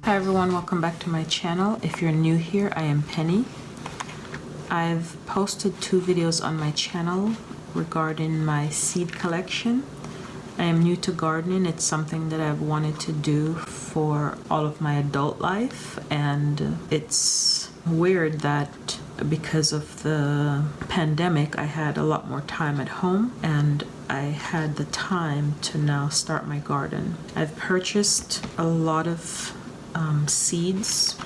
Hi everyone, welcome back to my channel. If you're new here, I am Penny. I've posted 2 videos on my channel regarding my seed collection. I am new to gardening. It's something that I've wanted to do for all of my adult life, and it's weird that because of the pandemic I had a lot more time at home and I had the time to now start my garden. I've purchased a lot of seeds.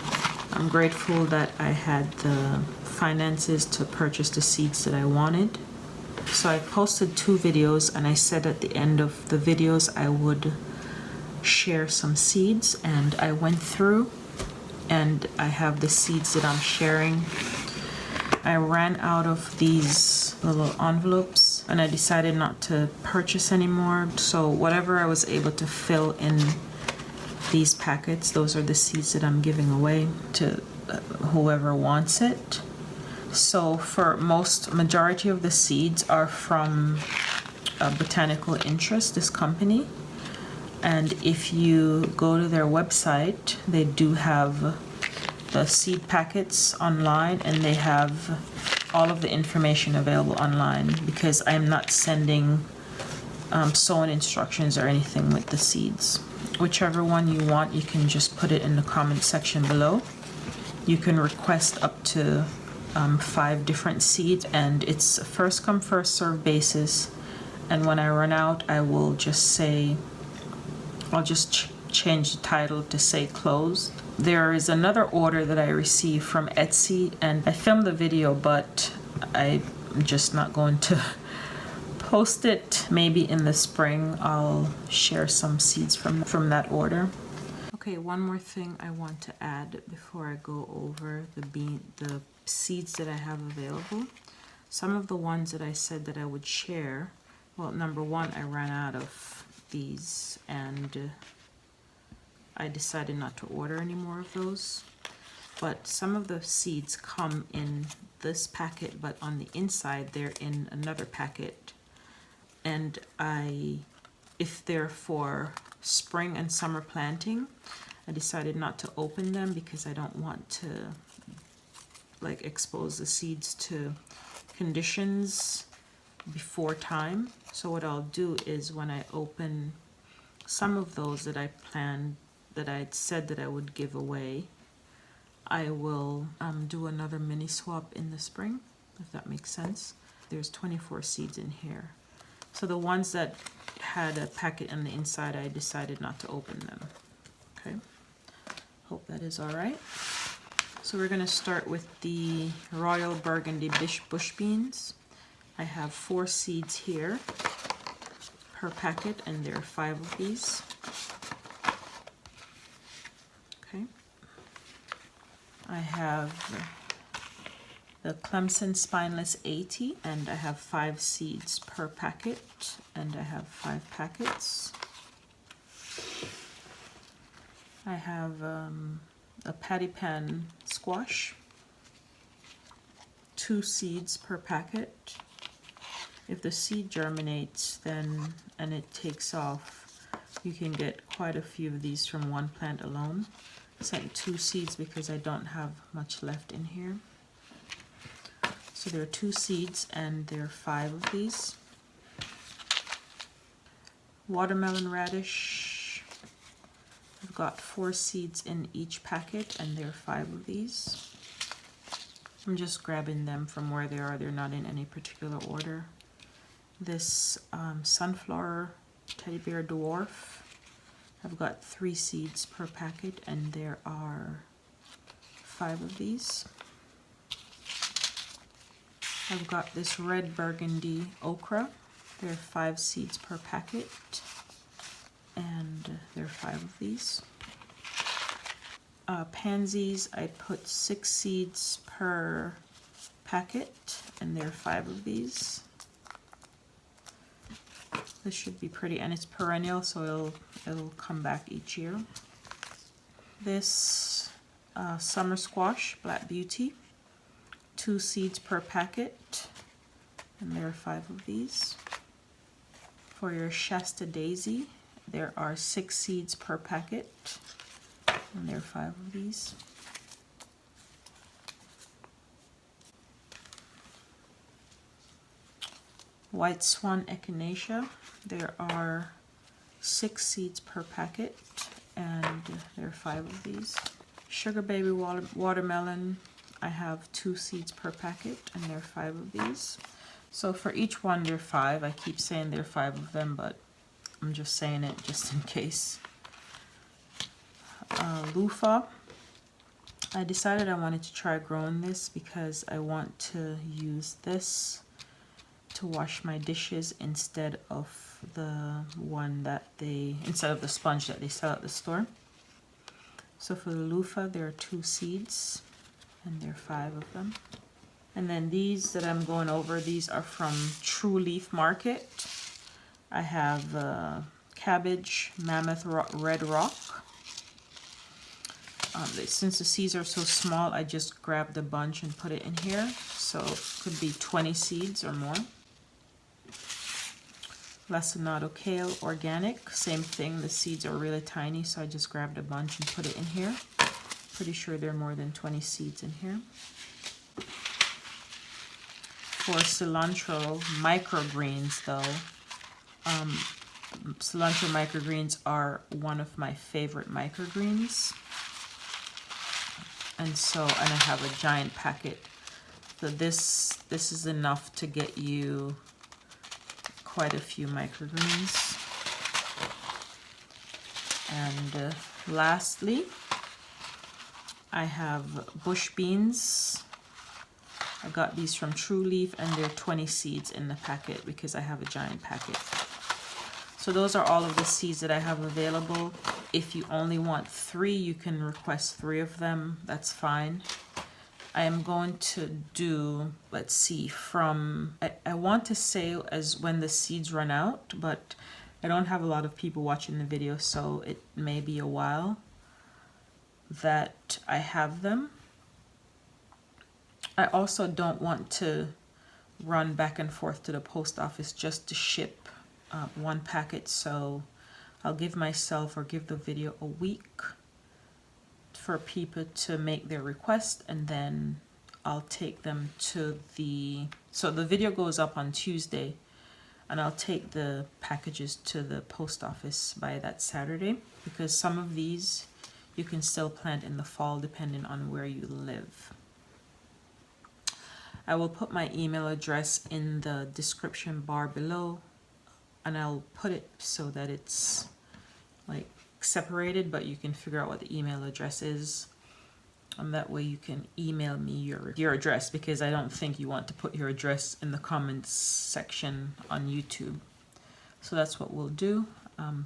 I'm grateful that I had the finances to purchase the seeds that I wanted. So I posted 2 videos, and I said at the end of the videos I would share some seeds, and I went through and I have the seeds that I'm sharing. I ran out of these little envelopes and I decided not to purchase anymore. So whatever I was able to fill in these packets, those are the seeds that I'm giving away to whoever wants it. So for majority of the seeds are from Botanical Interest, this company. And if you go to their website, they do have the seed packets online, and they have all of the information available online, because I'm not sending sowing instructions or anything with the seeds. Whichever one you want, you can just put it in the comment section below. You can request up to 5 different seeds, and it's a first come first serve basis. And when I run out, I will just say, I'll just change the title to say closed. There is another order that I received from Etsy, and I filmed the video, but I'm just not going to post it. Maybe in the spring I'll share some seeds from that order. Okay, one more thing I want to add before I go over the seeds that I have available. Some of the ones that I said that I would share, well, number one, I ran out of these, and I decided not to order any more of those. But some of the seeds come in this packet, but on the inside they're in another packet. And if they're for spring and summer planting, I decided not to open them because I don't want to expose the seeds to conditions before time. So what I'll do is, when I open some of those that I planned, that I'd said that I would give away, I will do another mini swap in the spring, if that makes sense. There's 24 seeds in here. So the ones that had a packet on the inside, I decided not to open them. Okay, hope that is all right. So we're going to start with the Royal Burgundy Bush Beans. I have 4 seeds here per packet, and there are 5 of these. Okay. I have the Clemson Spineless 80, and I have 5 seeds per packet, and I have 5 packets. I have a patty pan squash, 2 seeds per packet. If the seed germinates and it takes off, you can get quite a few of these from one plant alone. I sent 2 seeds because I don't have much left in here. So there are 2 seeds, and there are 5 of these. Watermelon radish. I've got 4 seeds in each packet, and there are 5 of these. I'm just grabbing them from where they are. They're not in any particular order. This sunflower teddy bear dwarf. I've got 3 seeds per packet, and there are 5 of these. I've got this red burgundy okra. There are 5 seeds per packet, and there are 5 of these. Pansies, I put 6 seeds per packet, and there are 5 of these. This should be pretty, and it's perennial, so it'll come back each year. This summer squash, Black Beauty, 2 seeds per packet, and there are 5 of these. For your Shasta Daisy, there are 6 seeds per packet, And there are 5 of these. White Swan Echinacea, there are 6 seeds per packet, and there are 5 of these. Sugar Baby Watermelon, I have 2 seeds per packet, and there are 5 of these. So for each one there are 5. I keep saying there are 5 of them, but I'm just saying it just in case. Loofah, I decided I wanted to try growing this because I want to use this to wash my dishes instead of the sponge that they sell at the store. So for the loofah, there are 2 seeds, and there are 5 of them. And then these that I'm going over, these are from True Leaf Market. I have cabbage, mammoth red rock. Since the seeds are so small, I just grabbed a bunch and put it in here. So it could be 20 seeds or more. Lacinato kale, organic, same thing. The seeds are really tiny, so I just grabbed a bunch and put it in here. Pretty sure there are more than 20 seeds in here. For cilantro microgreens, though, cilantro microgreens are one of my favorite microgreens. And I have a giant packet. So this is enough to get you quite a few microgreens. And lastly, I have bush beans. I got these from True Leaf, and there are 20 seeds in the packet because I have a giant packet. So those are all of the seeds that I have available. If you only want 3, you can request 3 of them. That's fine. I am going to do, let's see, I want to say as when the seeds run out, but I don't have a lot of people watching the video, so it may be a while that I have them. I also don't want to run back and forth to the post office just to ship 1 packet, so I'll give myself or give the video a week for people to make their request, and then I'll take them to so the video goes up on Tuesday, and I'll take the packages to the post office by that Saturday, because some of these you can still plant in the fall depending on where you live. I will put my email address in the description bar below, and I'll put it so that it's like separated, but you can figure out what the email address is, and that way you can email me your address, because I don't think you want to put your address in the comments section on YouTube. So that's what we'll do.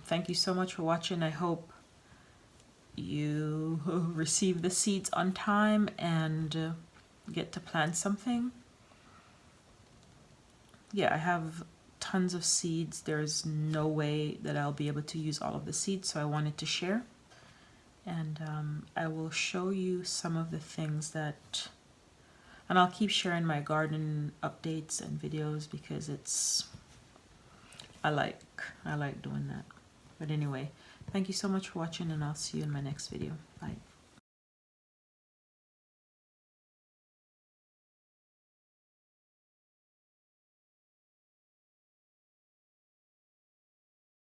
Thank you so much for watching. I hope you receive the seeds on time and get to plant something. Yeah, I have tons of seeds. There's no way that I'll be able to use all of the seeds, so I wanted to share. And I will show you some of the things that, and I'll keep sharing my garden updates and videos because I like doing that. But anyway, thank you so much for watching, and I'll see you in my next video. Bye.